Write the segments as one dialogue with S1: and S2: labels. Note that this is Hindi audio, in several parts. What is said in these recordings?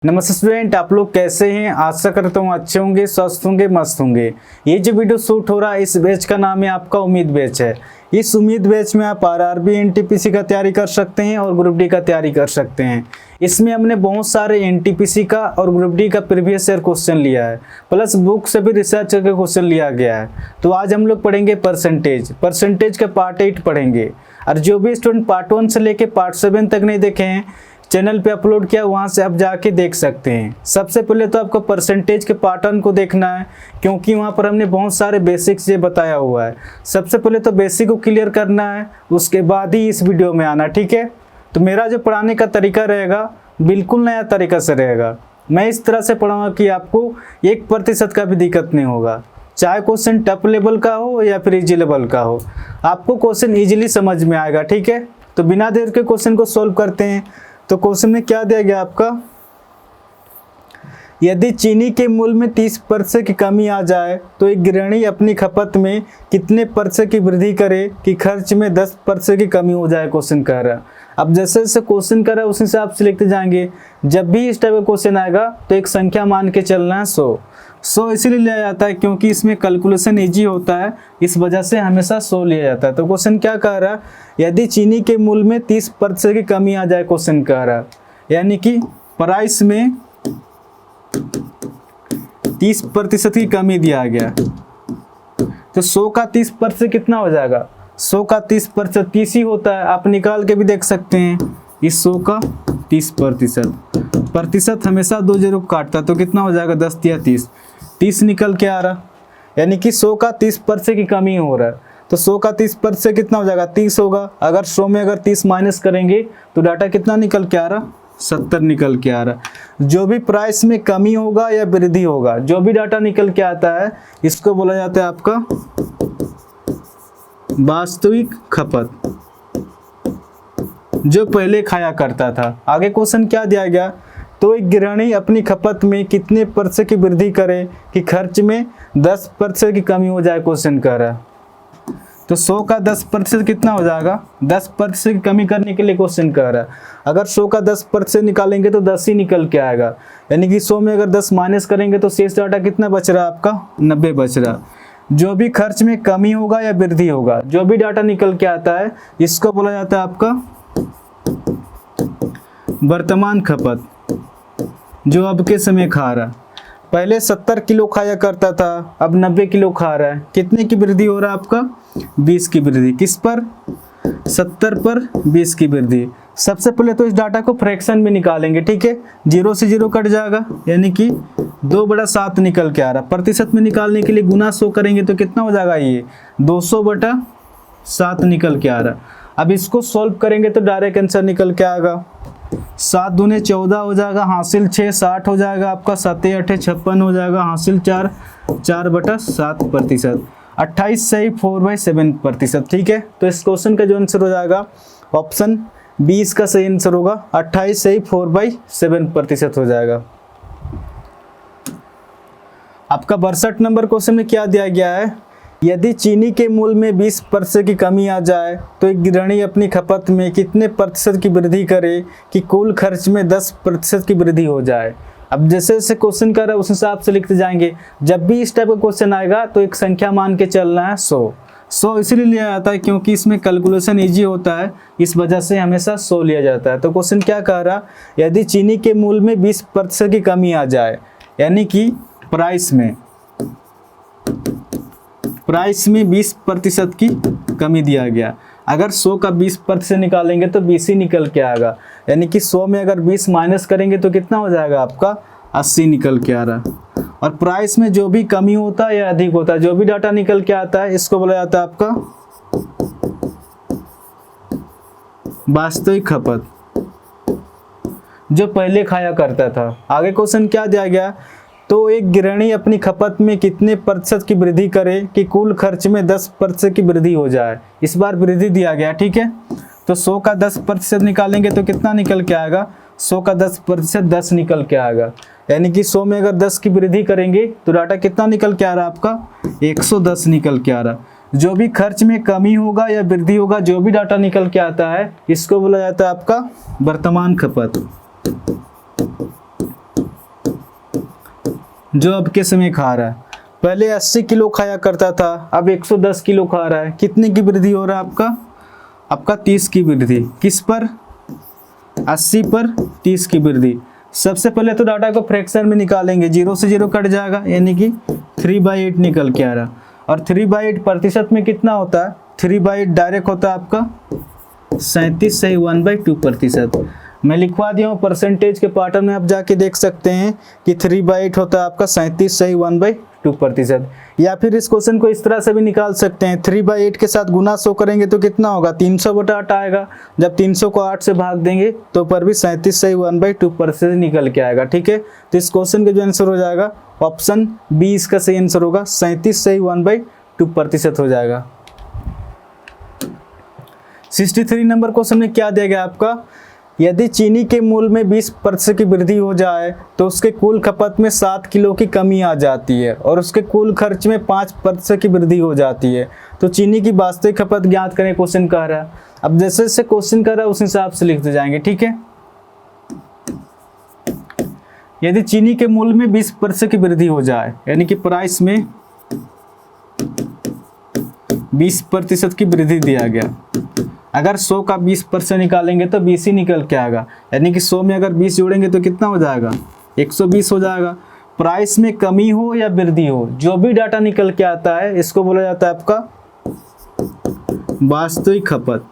S1: नमस्ते स्टूडेंट, आप लोग कैसे हैं। आशा करता हूँ अच्छे होंगे, स्वस्थ होंगे, मस्त होंगे। ये जो वीडियो शूट हो रहा है इस बैच का नाम है आपका उम्मीद बैच है। इस उम्मीद बैच में आप आरआरबी एनटीपीसी का तैयारी कर सकते हैं और ग्रुप डी का तैयारी कर सकते हैं। इसमें हमने बहुत सारे एनटीपीसी का और ग्रुप डी का प्रीवियस ईयर क्वेश्चन लिया है, प्लस बुक से भी रिसर्च करके क्वेश्चन लिया गया है। तो आज हम लोग पढ़ेंगे परसेंटेज का पार्ट 8 पढ़ेंगे। और जो भी स्टूडेंट पार्ट 1 से लेके पार्ट 7 तक नहीं देखे हैं, चैनल पे अपलोड किया, वहाँ से आप जाके देख सकते हैं। सबसे पहले तो आपको परसेंटेज के पार्ट 1 को देखना है, क्योंकि वहाँ पर हमने बहुत सारे बेसिक्स ये बताया हुआ है। सबसे पहले तो बेसिक को क्लियर करना है, उसके बाद ही इस वीडियो में आना, ठीक है। तो मेरा जो पढ़ाने का तरीका रहेगा बिल्कुल नया तरीका से रहेगा। मैं इस तरह से पढ़ाऊँगा कि आपको 1% का भी दिक्कत नहीं होगा, चाहे क्वेश्चन टफ लेवल का हो या फिर इजी लेवल का हो, आपको क्वेश्चन ईजिली समझ में आएगा, ठीक है। तो बिना देर के क्वेश्चन को सोल्व करते हैं। तो क्वेश्चन में क्या दिया गया आपका, यदि चीनी के मूल्य में 30% की कमी आ जाए तो एक गृहिणी अपनी खपत में कितने % की वृद्धि करे कि खर्च में 10% की कमी हो जाए, क्वेश्चन कह रहा है। अब जैसे जैसे क्वेश्चन कर रहा है उसी हिसाब से लिखते जाएंगे। जब भी इस टाइप का क्वेश्चन आएगा तो एक संख्या मान के चलना है 100 इसीलिए लिया जाता है क्योंकि इसमें कैलकुलेशन इजी होता है, इस वजह से हमेशा 100 लिया जाता है। तो क्वेश्चन क्या कह रहा है, यदि चीनी के मूल्य में 30% की कमी आ जाए, क्वेश्चन कह रहा है, यानी कि प्राइस में 30% की कमी दिया गया। तो 100 का 30% कितना हो जाएगा, 100 का 30% 30 ही होता है, आप निकाल के भी देख सकते हैं। इस 100 का 30% हमेशा 2 0 काटता, तो कितना हो जाएगा, 10 या 30 निकल के आ रहा, यानी कि 100 का 30% की कमी हो रहा है। तो 100 का 30% कितना हो जाएगा, 30 होगा। अगर 100 में अगर 30 माइनस करेंगे तो डाटा कितना निकल के आ रहा, 70 निकल के आ रहा। जो भी प्राइस में कमी होगा या वृद्धि होगा, जो भी डाटा निकल के आता है, इसको बोला जाता है आपका वास्तविक खपत, जो पहले खाया करता था। आगे क्वेश्चन क्या दिया गया, तो एक गृहिणी अपनी खपत में कितने % की वृद्धि करे कि खर्च में 10% की कमी हो जाए, क्वेश्चन कह रहा है। तो 100 का 10% कितना हो जाएगा, 10% की कमी करने के लिए क्वेश्चन कह रहा है। अगर 100 का 10% निकालेंगे तो 10 ही निकल के आएगा, यानी कि 100 में अगर 10 माइनस करेंगे तो शेष डाटा कितना बच रहा है आपका, 90 बच रहा। जो भी खर्च में कमी होगा या वृद्धि होगा, जो भी डाटा निकल के आता है, इसको बोला जाता है आपका वर्तमान खपत, जो अब के समय खा रहा। पहले 70 किलो खाया करता था, अब 90 किलो खा रहा है। कितने की वृद्धि हो रहा है आपका, 20 की वृद्धि। किस पर, 70 पर 20 की वृद्धि। सबसे पहले तो इस डाटा को फ्रैक्शन में निकालेंगे, ठीक है। 0 से 0 कट जाएगा, यानी कि 2/7 निकल के आ रहा। प्रतिशत में निकालने के लिए गुना 100 करेंगे तो कितना हो जाएगा, ये 200/7 निकल के आ रहा। अब इसको सॉल्व करेंगे तो डायरेक्ट आंसर निकल के आएगा, 7 दूने 14 हो जाएगा, हासिल 6 60 हो जाएगा आपका, 7 8 56 हो जाएगा, हासिल 4 4/7%। 28 सही 4/7%, ठीक है। तो इस क्वेश्चन का जो आंसर हो जाएगा ऑप्शन 20 का सही आंसर होगा, 28 सही 4/7% हो जाएगा। आपका 62 नंबर क्वेश्चन में क्या दिया गया है, यदि चीनी के मूल्य में 20% की कमी आ जाए तो एक गृहिणी अपनी खपत में कितने % की वृद्धि करे कि कुल खर्च में 10% की वृद्धि हो जाए। अब जैसे जैसे क्वेश्चन कर रहा है उस हिसाब से लिखते जाएंगे। जब भी इस टाइप का क्वेश्चन आएगा तो एक संख्या मान के चलना है 100 इसलिए लिया जाता है क्योंकि इसमें कैलकुलेशन ईजी होता है, इस वजह से हमेशा 100 लिया जाता है। तो क्वेश्चन क्या कह रहा, यदि चीनी के मूल्य में 20% की कमी आ जाए, यानी कि प्राइस में 20% की कमी दिया गया। अगर 100 का 20% निकालेंगे तो 20 ही निकल के आएगा, यानी कि 100 में अगर 20 माइनस करेंगे तो कितना हो जाएगा आपका, 80 निकल के आ रहा। और प्राइस में जो भी कमी होता है या अधिक होता है, जो भी डाटा निकल के आता है, इसको बोला जाता है आपका वास्तविक खपत, जो पहले खाया करता था। आगे क्वेश्चन क्या दिया गया, तो एक गृहिणी अपनी खपत में कितने % की वृद्धि करे कि कुल खर्च में 10% की वृद्धि हो जाए। इस बार वृद्धि दिया गया, ठीक है। तो 100 का 10% निकालेंगे तो कितना निकल के आएगा, 100 का 10% 10 निकल के आएगा, यानी कि 100 में अगर 10 की वृद्धि करेंगे तो डाटा कितना निकल के आ रहा है आपका, 110 निकल के आ रहा। जो भी खर्च में कमी होगा या वृद्धि होगा, जो भी डाटा निकल के आता है, इसको बोला जाता है आपका वर्तमान खपत। जो अब के समय खा रहा है। पहले 80 किलो खाया करता था, अब 110 किलो खा रहा है। कितने की वृद्धि हो रहा है आपका 30 की वृद्धि। किस पर? 80 पर 30 की वृद्धि। सबसे पहले तो डाटा को फ्रैक्शन में निकालेंगे, 0 से 0 कट जाएगा, यानी कि 3/8 निकल के आ रहा। और 3/8 प्रतिशत में कितना होता है? 3/8 डायरेक्ट होता है आपका 37 सही 1/2%। मैं लिखवा दिया हूँ परसेंटेज के पैटर्न में, आप जाके देख सकते हैं कि 3/8 होता है आपका 37 सही 1/2%। या फिर इस क्वेश्चन को इस तरह से भी निकाल सकते हैं, 3/8 के साथ गुना 100 करेंगे तो कितना होगा? 300/8 आएगा। जब 300 को 8 से भाग देंगे तो पर भी 37 सही 1/2% निकल के आएगा। ठीक है, तो इस क्वेश्चन का जो आंसर हो जाएगा ऑप्शन बी इसका सही आंसर होगा, 37 सही 1/2% हो जाएगा। 63 नंबर क्वेश्चन में क्या दिया गया आपका? यदि चीनी के मूल्य में 20% की वृद्धि हो जाए तो उसके कुल खपत में 7 किलो की कमी आ जाती है और उसके कुल खर्च में 5% की वृद्धि हो जाती है। तो चीनी की वास्तविक खपत ज्ञात करें, क्वेश्चन कह रहा है। अब जैसे जैसे क्वेश्चन कर रहा है उस हिसाब से लिखते जाएंगे। ठीक है, यदि चीनी के मूल्य में 20% की वृद्धि हो जाए, यानी कि प्राइस में 20% की वृद्धि दिया गया। अगर 100 का 20% निकालेंगे तो 20 ही निकल के आएगा, यानी कि 100 में अगर 20 जोड़ेंगे तो कितना हो जाएगा? 120 हो जाएगा। प्राइस में कमी हो या वृद्धि हो, जो भी डाटा निकल के आता है इसको बोला जाता है आपका वास्तविक खपत।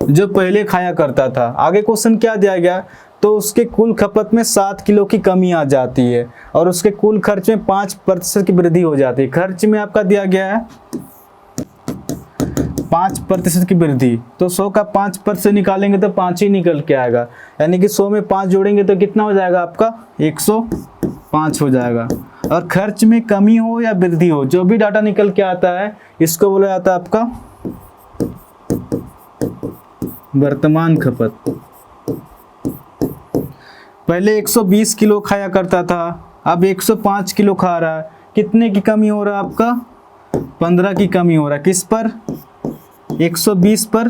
S1: जो पहले खाया करता था, आगे क्वेश्चन क्या दिया गया? तो उसके कुल खपत में 7 किलो की कमी आ जाती है और उसके कुल खर्च में 5% की वृद्धि हो जाती है। खर्च में आपका दिया गया है 5% की वृद्धि, तो 100 का 5% निकालेंगे तो 5 ही निकल के आएगा, यानी कि 100 में 5 जोड़ेंगे तो कितना हो जाएगा आपका? 105 हो जाएगा। और खर्च में कमी हो या वृद्धि हो, जो भी डाटा निकल के आता है इसको बोला जाता है आपका वर्तमान खपत। पहले 120 किलो खाया करता था, अब 105 किलो खा रहा है। कितने की कमी हो रहा है आपका? 15 की कमी हो रहा है। किस पर? 120 पर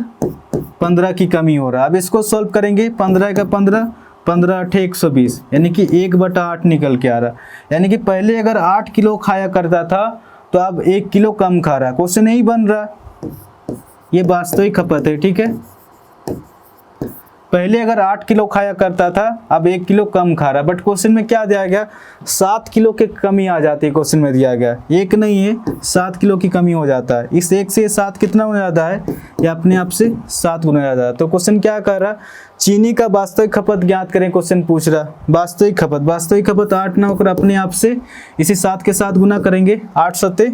S1: 15 की कमी हो रहा है। अब इसको सॉल्व करेंगे, 15 का 15, 15 8 120, यानी कि 1/8 निकल के आ रहा। यानी कि पहले अगर 8 किलो खाया करता था तो अब 1 किलो कम खा रहा है। क्वेश्चन नहीं बन रहा, ये वास्तविक खपत है। ठीक है, पहले अगर 8 किलो खाया करता था, अब 1 किलो कम खा रहा है। बट क्वेश्चन में क्या दिया गया? 7 किलो की कमी आ जाती है। क्वेश्चन में दिया गया एक नहीं है, 7 किलो की कमी हो जाता है। इस 1 से 7 कितना हो जाता है? या अपने आप से 7 गुना हो जाता है। तो क्वेश्चन क्या कर रहा? चीनी का वास्तविक खपत ज्ञात करें, क्वेश्चन पूछ रहा। वास्तविक खपत 8 ना होकर अपने आप से इसी 7 के साथ गुना करेंगे, 8 सत्ते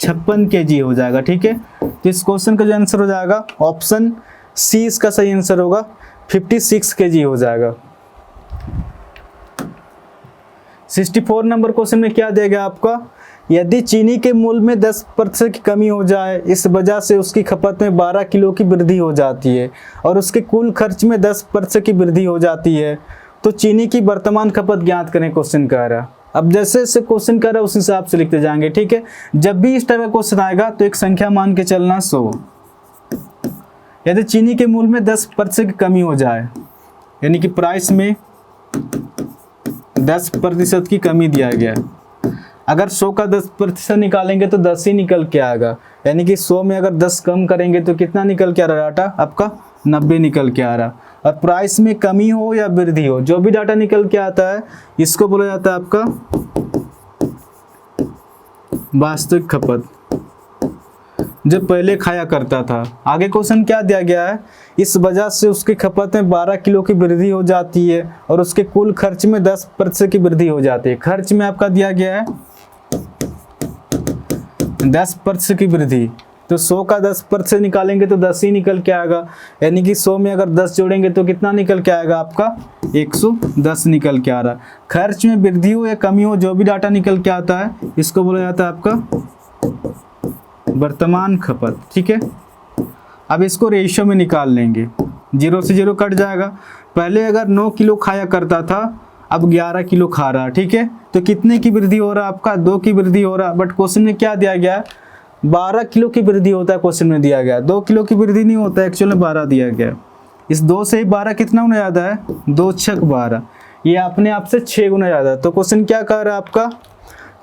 S1: 56 kg हो जाएगा। ठीक है, तो इस क्वेश्चन का जो आंसर हो जाएगा ऑप्शन सी इसका सही आंसर होगा, 56 kg हो जाएगा। 64 नंबर क्वेश्चन में क्या दिया गया आपका? यदि चीनी के मूल्य में 10% की कमी हो जाए, इस वजह से उसकी खपत में 12 किलो की वृद्धि हो जाती है और उसके कुल खर्च में 10% की वृद्धि हो जाती है, तो चीनी की वर्तमान खपत ज्ञात करें, क्वेश्चन कह रहा। अब जैसे जैसे क्वेश्चन कर रहा है उस हिसाब से लिखते जाएंगे। ठीक है, जब भी इस टाइप का क्वेश्चन आएगा तो एक संख्या मान के चलना 100। यदि चीनी के मूल्य में 10% की कमी हो जाए, यानी कि प्राइस में 10% की कमी दिया गया है। अगर 100 का 10% निकालेंगे तो 10 ही निकल के आएगा, यानी कि 100 में अगर 10 कम करेंगे तो कितना निकल के आ रहा डाटा आपका? 90 निकल के आ रहा। और प्राइस में कमी हो या वृद्धि हो, जो भी डाटा निकल के आता है इसको बोला जाता है आपका वास्तविक खपत, जो पहले खाया करता था। आगे क्वेश्चन क्या दिया गया है? इस वजह से उसकी खपत में 12 किलो की वृद्धि हो जाती है और उसके कुल खर्च में 10% की वृद्धि हो जाती है। खर्च में आपका दिया गया है 10% की वृद्धि, तो 100 का 10% निकालेंगे तो 10 ही निकल के आएगा, यानी कि 100 में अगर 10 जोड़ेंगे तो कितना निकल के आएगा आपका? 110 निकल के आ रहा। खर्च में वृद्धि हो या कमी हो, जो भी डाटा निकल के आता है इसको बोला जाता है आपका वर्तमान खपत। ठीक है, अब इसको रेशियो में निकाल लेंगे, 0 से 0 कट जाएगा। पहले अगर 9 किलो खाया करता था, अब 11 किलो खा रहा। ठीक है, तो कितने की वृद्धि हो रहा है आपका? 2 की वृद्धि हो रहा। बट क्वेश्चन में क्या दिया गया? 12 किलो की वृद्धि होता है। क्वेश्चन में दिया गया 2 किलो की वृद्धि नहीं होता है, एक्चुअली 12 दिया गया। इस 2 से ही 12 कितना गुना ज़्यादा है, 2 छक 12, ये अपने आप से 6 गुना ज़्यादा है। तो क्वेश्चन क्या कह रहा है आपका,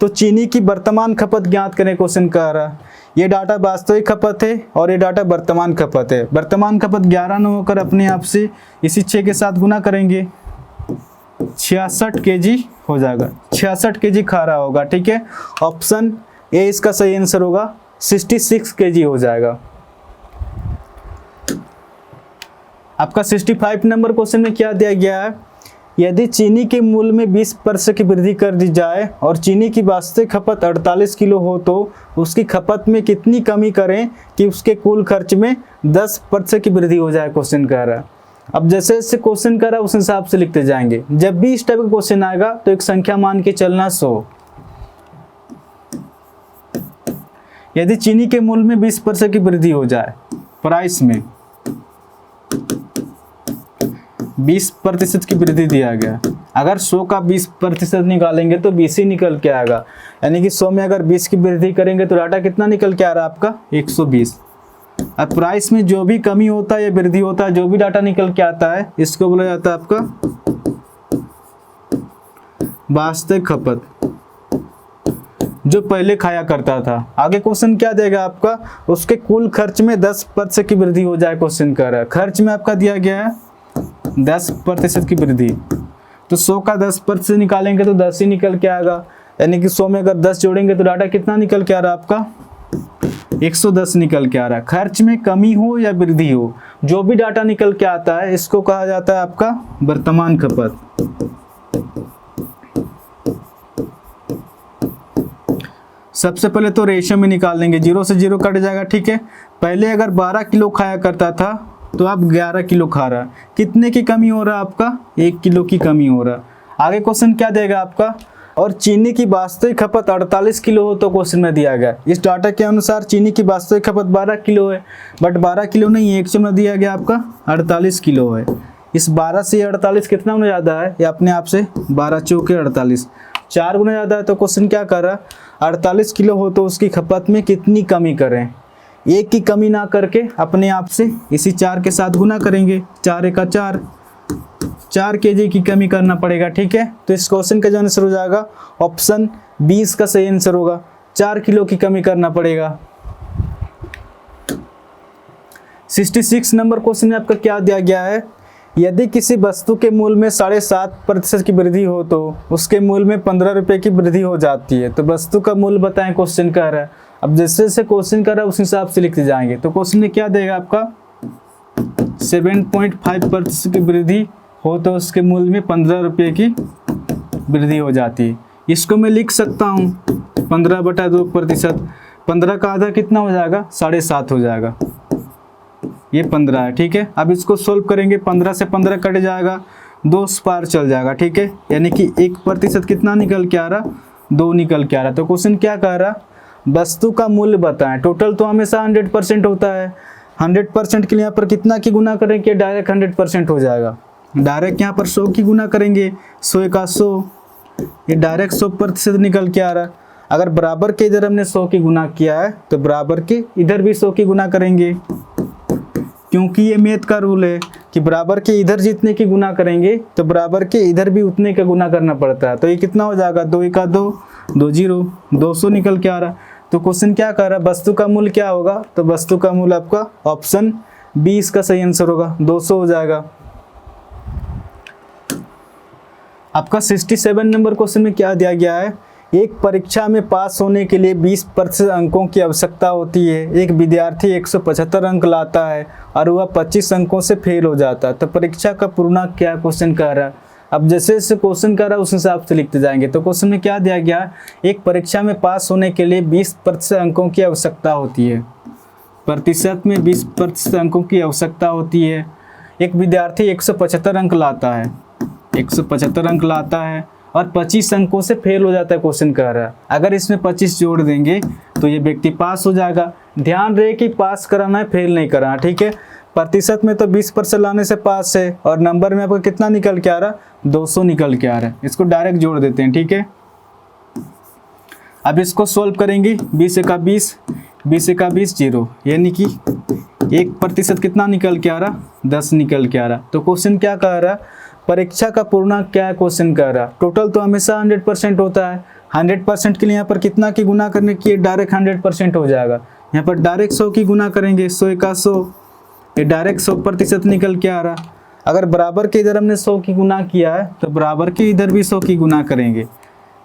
S1: तो चीनी की वर्तमान खपत ज्ञात करें, क्वेश्चन कह रहा है। ये डाटा वास्तविक खपत है और ये डाटा वर्तमान खपत है। वर्तमान खपत 11 न होकर अपने आप से इसी 6 के साथ गुना करेंगे, 66 kg हो जाएगा, 66 kg खा रहा होगा, ठीक है। ऑप्शन ए इसका सही आंसर होगा, 66 kg हो जाएगा। आपका 65 नंबर क्वेश्चन में क्या दिया गया है, यदि चीनी के मूल्य में 20% की वृद्धि कर दी जाए और चीनी की वास्तविक खपत 48 किलो हो तो उसकी खपत में कितनी कमी करें कि उसके कुल खर्च में 10% की वृद्धि हो जाए, क्वेश्चन कह रहा है। अब जैसे जैसे क्वेश्चन कर रहा है उस हिसाब से लिखते जाएंगे। जब भी इस टाइप का क्वेश्चन आएगा तो एक संख्या मान के चलना 100। यदि चीनी के मूल्य में 20% की वृद्धि हो जाए, प्राइस में 20% की वृद्धि दिया गया, अगर 100 का 20% निकालेंगे तो 20 ही निकल के आएगा, यानी कि 100 में अगर 20 की वृद्धि करेंगे तो डाटा कितना निकल के आ रहा है आपका, 120। अब प्राइस में जो भी कमी होता है या वृद्धि होता है, जो भी डाटा निकल के आता है इसको बोला जाता है आपका वास्तविक खपत, जो पहले खाया करता था। आगे क्वेश्चन क्या देगा आपका, उसके कुल खर्च में 10% की वृद्धि हो जाए, क्वेश्चन कर रहा है। खर्च में आपका दिया गया है 10% की वृद्धि, तो 100 का 10% निकालेंगे तो 10 ही निकल के आएगा, यानी कि 100 में अगर 10 जोड़ेंगे तो डाटा कितना निकल के आ रहा है आपका, 110 निकल के आ रहा है। खर्च में कमी हो या वृद्धि हो, जो भी डाटा निकल के आता है इसको कहा जाता है आपका वर्तमान खपत। सबसे पहले तो रेशियो में निकाल लेंगे, 0 से 0 कट जाएगा, ठीक है। पहले अगर 12 किलो खाया करता था तो आप 11 किलो खा रहा है, कितने की कमी हो रहा है आपका, 1 किलो की कमी हो रहा है। आगे क्वेश्चन क्या देगा आपका, और चीनी की वास्तविक खपत 48 किलो हो तो क्वेश्चन में दिया गया। इस डाटा के अनुसार चीनी की वास्तविक खपत 12 किलो है, बट 12 किलो नहीं है, एक्चुअल में दिया गया आपका 48 किलो है। इस 12 से 48 कितना गुना ज़्यादा है, ये अपने आप से 12 चौके 48, 4 गुना ज़्यादा है। तो क्वेश्चन क्या कर रहा है, 48 किलो हो तो उसकी खपत में कितनी कमी करें, 1 की कमी ना करके अपने आप से इसी 4 के साथ गुना करेंगे, 4 एका 4 kg की कमी करना पड़ेगा, ठीक है। तो इस क्वेश्चन का जो आंसर हो जाएगा ऑप्शन 20 का सही आंसर होगा, 4 किलो की कमी करना पड़ेगा। 66 नंबर क्वेश्चन में आपका क्या दिया गया है, यदि किसी वस्तु के मूल्य में 7.5% की वृद्धि हो तो उसके मूल्य में 15 रुपये की वृद्धि हो जाती है, तो वस्तु का मूल्य बताएं, क्वेश्चन कर रहा है। अब जैसे जैसे क्वेश्चन कर रहा है उस हिसाब से लिखते जाएंगे। तो क्वेश्चन में क्या देगा आपका, 7.5% की वृद्धि हो तो उसके मूल्य में 15 रुपये की वृद्धि हो जाती है। इसको मैं लिख सकता हूँ 15/2%, 15 का आधा कितना हो जाएगा, 7.5 हो जाएगा, ये 15 है, ठीक है। अब इसको सोल्व करेंगे, 15 से 15 कट जाएगा, 2 पार चल जाएगा, ठीक है। यानी कि 1% कितना निकल के आ रहा, 2 निकल के आ रहा। तो क्वेश्चन क्या कह रहा, वस्तु का मूल्य बताएं। टोटल तो हमेशा 100% होता है, 100% के लिए यहाँ पर कितना की गुना करें कि डायरेक्ट 100% हो जाएगा, डायरेक्ट यहाँ पर 100 की गुना करेंगे, 100 का 100, ये डायरेक्ट 100% निकल के आ रहा है। अगर बराबर के इधर हमने 100 की गुना किया है तो बराबर के इधर भी 100 की गुना करेंगे, क्योंकि ये मैथ का रूल है कि बराबर के इधर जितने की गुना करेंगे तो बराबर के इधर भी उतने का गुना करना पड़ता है। तो ये कितना हो जाएगा, 2 एका 2, 2 0, 200 निकल के आ रहा। तो क्वेश्चन क्या कर रहा है, वस्तु का मूल्य क्या होगा, तो वस्तु का मूल्य आपका ऑप्शन 20 का सही आंसर होगा, 200 हो जाएगा। आपका 67 नंबर क्वेश्चन में क्या दिया गया है, एक परीक्षा में पास होने के लिए 20% अंकों की आवश्यकता होती है। एक विद्यार्थी 175 अंक लाता है और वह 25 अंकों से फेल हो जाता है, तो परीक्षा का पूर्णांक क्या, क्वेश्चन कह रहा है। अब जैसे जैसे क्वेश्चन कर रहा है उस हिसाब से लिखते जाएंगे। तो क्वेश्चन में क्या दिया गया, एक परीक्षा में पास होने के लिए 20% अंकों की आवश्यकता होती है, प्रतिशत में 20% अंकों की आवश्यकता होती है। एक विद्यार्थी 175 अंक लाता है, 175 अंक लाता है और 25 अंकों से फेल हो जाता है, क्वेश्चन कह रहा है। अगर इसमें 25 जोड़ देंगे तो ये व्यक्ति पास हो जाएगा। ध्यान रहे कि पास कराना है, फेल नहीं कराना, ठीक है। प्रतिशत में तो 20% लाने से पास है और नंबर में आपको कितना निकल के आ रहा, 200 निकल के आ रहा है। इसको डायरेक्ट जोड़ देते हैं, ठीक है। अब इसको सोल्व करेंगे, 20 एका 20, 20 एका 20 0, यानी कि 1% कितना निकल के आ रहा, 10 निकल के आ रहा। तो क्वेश्चन क्या कह रहा, परीक्षा का पूर्णांक क्या है, क्वेश्चन कह रहा। टोटल तो हमेशा 100% होता है, 100% के लिए यहाँ पर कितना की गुना करने की, डायरेक्ट 100% हो जाएगा। यहाँ पर डायरेक्ट 100 की गुना करेंगे, 100 का 100, ये डायरेक्ट 100% निकल के आ रहा। अगर बराबर के इधर हमने 100 की गुना किया है तो बराबर के इधर भी 100 की गुना करेंगे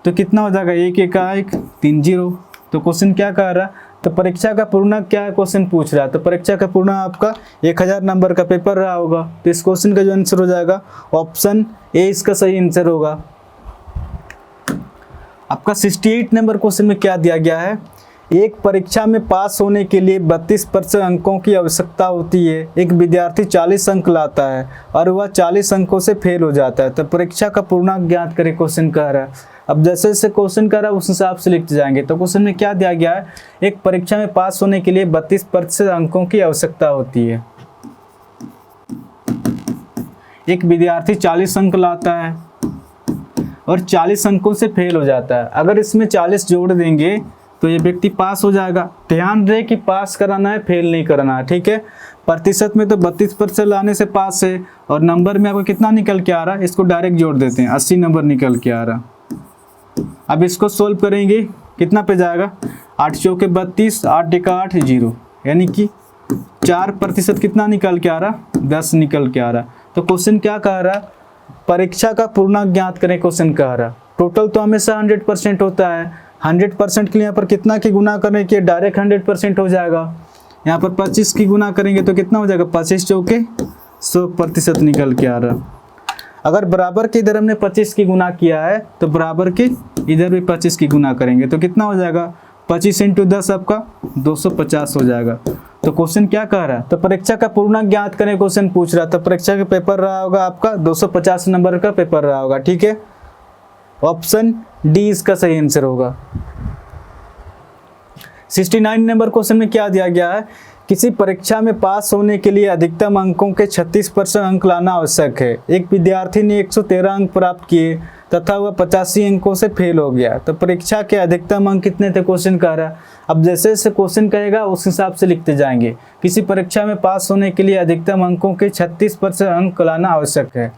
S1: तो कितना हो जाएगा, 1 1 1 3 0। तो क्वेश्चन क्या कह रहा, तो परीक्षा का पूर्णांक क्या है, क्वेश्चन पूछ रहा है। तो परीक्षा का पूर्णांक आपका 1000 नंबर का पेपर रहा होगा। तो इस क्वेश्चन का जो आंसर हो जाएगा ऑप्शन ए इसका सही आंसर होगा। आपका 68 नंबर क्वेश्चन में क्या दिया गया है, एक परीक्षा में पास होने के लिए 32% अंकों की आवश्यकता होती है। एक विद्यार्थी 40 अंक लाता है और वह 40 अंकों से फेल हो जाता है। तो परीक्षा का पूर्णांक ज्ञात करें, क्वेश्चन कह रहा है। अब जैसे जैसे क्वेश्चन कह रहा है उस हिसाब से लिखते जाएंगे। तो क्वेश्चन में क्या दिया गया है, एक परीक्षा में पास होने के लिए 32% अंकों की आवश्यकता होती है। एक विद्यार्थी 40 अंक लाता है और 40 अंकों से फेल हो जाता है। अगर इसमें 40 जोड़ देंगे तो ये व्यक्ति पास हो जाएगा। ध्यान रहे कि पास कराना है, फेल नहीं कराना है, ठीक है। प्रतिशत में तो 32% लाने से पास है और नंबर में आपको कितना निकल के आ रहा है, इसको डायरेक्ट जोड़ देते हैं, 80 नंबर निकल के आ रहा। अब इसको सोल्व करेंगे, कितना पे जाएगा, 8 चौके 32, 8 एका 8 0, यानी कि 4% कितना निकल के आ रहा, 10 निकल के आ रहा। तो क्वेश्चन क्या कह रहा, परीक्षा का पूर्णांक ज्ञात करें, क्वेश्चन कह रहा। टोटल तो हमेशा 100% होता है, 100% के लिए यहाँ पर कितना की गुना करने के, डायरेक्ट 100% हो जाएगा। यहाँ पर 25 की गुना करेंगे तो कितना हो जाएगा, 25 चौके 100% निकल के आ रहा। अगर बराबर के इधर हमने 25 की गुना किया है तो बराबर के इधर भी 25 की गुना करेंगे तो कितना हो जाएगा, 25 × 10 आपका 250 हो जाएगा। तो क्वेश्चन क्या कह रहा है, तो परीक्षा का पूर्णांक ज्ञात करें, क्वेश्चन पूछ रहा। तो परीक्षा का पेपर रहा होगा आपका 250 नंबर का पेपर रहा होगा, ठीक है। ऑप्शन डी इसका सही आंसर होगा। 69 नंबर क्वेश्चन में क्या दिया गया है, किसी परीक्षा में पास होने के लिए अधिकतम अंकों के 36% अंक लाना आवश्यक है। एक विद्यार्थी ने 113 अंक प्राप्त किए तथा वह 85 अंकों से फेल हो गया। तो परीक्षा के अधिकतम अंक कितने थे, क्वेश्चन कह रहा है। अब जैसे जैसे क्वेश्चन कहेगा उस हिसाब से लिखते जाएंगे। किसी परीक्षा में पास होने के लिए अधिकतम अंकों के 36% अंक लाना आवश्यक है।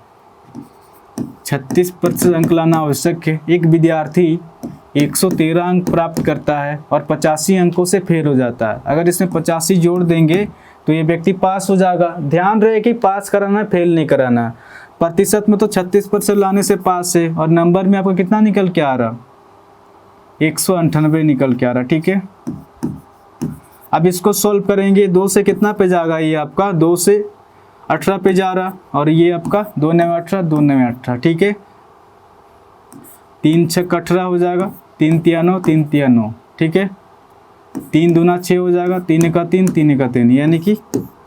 S1: 36% अंक लाना आवश्यक है। एक विद्यार्थी 113 अंक प्राप्त करता है और 85 अंकों से फेल हो जाता है। अगर इसमें 85 जोड़ देंगे तो ये व्यक्ति पास हो जाएगा। ध्यान रहे कि पास कराना है, फेल नहीं कराना। प्रतिशत में तो 36% लाने से पास है और नंबर में आपको कितना निकल के आ रहा, 198 निकल के आ रहा, ठीक है। अब इसको सोल्व करेंगे, 2 से कितना पे जाएगा, ये आपका 2 से 18 पे जा रहा और ये आपका 2 9 18, 2 9 18, ठीक है। 3 6 18 हो जाएगा, 3 3 9, 3 3 9, ठीक है। 3 दूना 6 हो जाएगा, 3 का 3, 3 का 3, यानी कि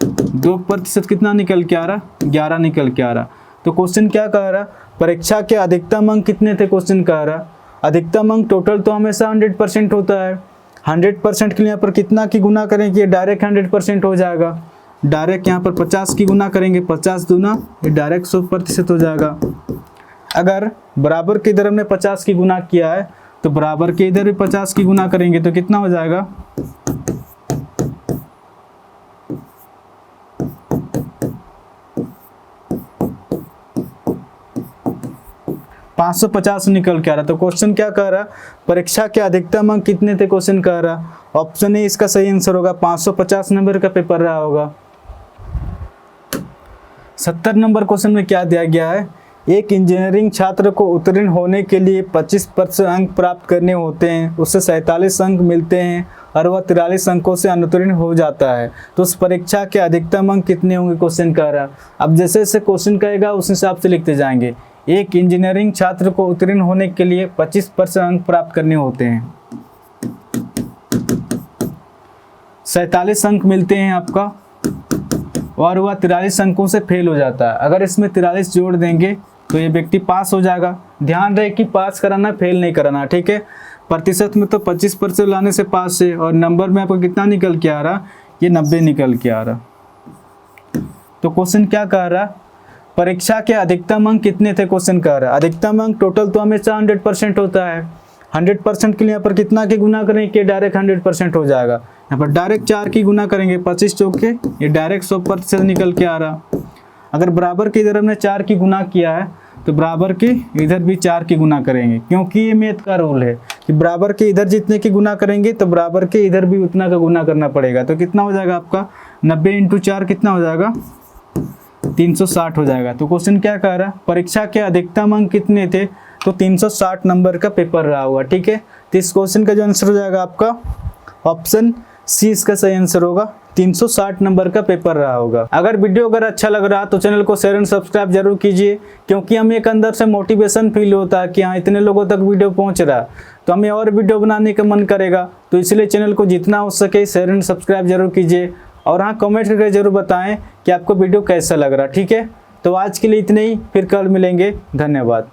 S1: 2% कितना निकल के आ रहा, 11 निकल के आ रहा। तो क्वेश्चन क्या कह रहा, परीक्षा के अधिकतम अंक कितने थे, क्वेश्चन कह रहा। अधिकतम अंक टोटल तो हमेशा 100% होता है। 100% के लिए यहाँ पर कितना की गुना करेंगे, डायरेक्ट 100% हो जाएगा। डायरेक्ट यहाँ पर 50 की गुना करेंगे, 50 दूना ये डायरेक्ट 100% हो जाएगा। अगर बराबर के इधर हमने 50 की गुना किया है तो बराबर के इधर भी 50 की गुना करेंगे तो कितना हो जाएगा, 550 निकल के आ रहा। तो क्वेश्चन क्या कह रहा, परीक्षा के अधिकतम अंक कितने थे, क्वेश्चन कह रहा। ऑप्शन ए इसका सही आंसर होगा, 550 नंबर का पेपर रहा होगा। 70 नंबर क्वेश्चन में क्या दिया गया है, एक इंजीनियरिंग छात्र को उत्तीर्ण होने के लिए 25% अंक प्राप्त करने होते हैं, उससे 47 अंक मिलते हैं और वह 43 अंकों से अनुत्तीर्ण हो जाता है। तो उस परीक्षा के अधिकतम अंक कितने होंगे, क्वेश्चन कह रहा। अब जैसे जैसे क्वेश्चन कहेगा उस हिसाब से लिखते जाएंगे। एक इंजीनियरिंग छात्र को उत्तीर्ण होने के लिए 25% अंक प्राप्त करने होते हैं, 47 अंक मिलते हैं आपका और वह 43 अंकों से फेल हो जाता है। अगर इसमें 43 जोड़ देंगे तो ये व्यक्ति पास हो जाएगा। ध्यान रहे कि पास कराना, फेल नहीं कराना, ठीक है। प्रतिशत में तो 25% लाने से पास है और नंबर में आपको कितना निकल के आ रहा, ये 90 निकल के आ रहा। तो क्वेश्चन क्या कह रहा, परीक्षा के अधिकतम अंक कितने थे, क्वेश्चन कह रहा। अधिकतम अंक टोटल तो हमेशा 100% होता है। 100% के लिए यहाँ पर कितना के गुना करें कि डायरेक्ट 100% हो जाएगा। यहाँ पर डायरेक्ट 4 की गुना करेंगे 25 चौके, ये डायरेक्ट 100% निकल के आ रहा। अगर बराबर के इधर हमने 4 की गुना किया है तो बराबर के इधर भी 4 की गुना करेंगे, क्योंकि ये मैथ का रूल है कि बराबर के इधर जितने की गुना करेंगे तो बराबर के इधर भी उतना का गुना करना पड़ेगा। तो कितना हो जाएगा आपका 90 × 4 कितना हो जाएगा 360 हो जाएगा। तो क्वेश्चन क्या कह रहा है, परीक्षा के अधिकतम अंक कितने थे, तो 360 नंबर का पेपर रहा हुआ। ठीक है, तो इस क्वेश्चन का जो आंसर हो जाएगा आपका ऑप्शन सी इसका सही आंसर होगा, 360 नंबर का पेपर रहा होगा। अगर वीडियो अच्छा लग रहा तो चैनल को शेयर एंड सब्सक्राइब जरूर कीजिए, क्योंकि हमें एक अंदर से मोटिवेशन फील होता है कि हाँ इतने लोगों तक वीडियो पहुंच रहा, तो हमें और वीडियो बनाने का मन करेगा। तो इसलिए चैनल को जितना हो सके शेयर एंड सब्सक्राइब जरूर कीजिए, और हाँ कमेंट करके जरूर बताएं कि आपको वीडियो कैसा लग रहा। ठीक है, तो आज के लिए इतने ही, फिर कल मिलेंगे। धन्यवाद।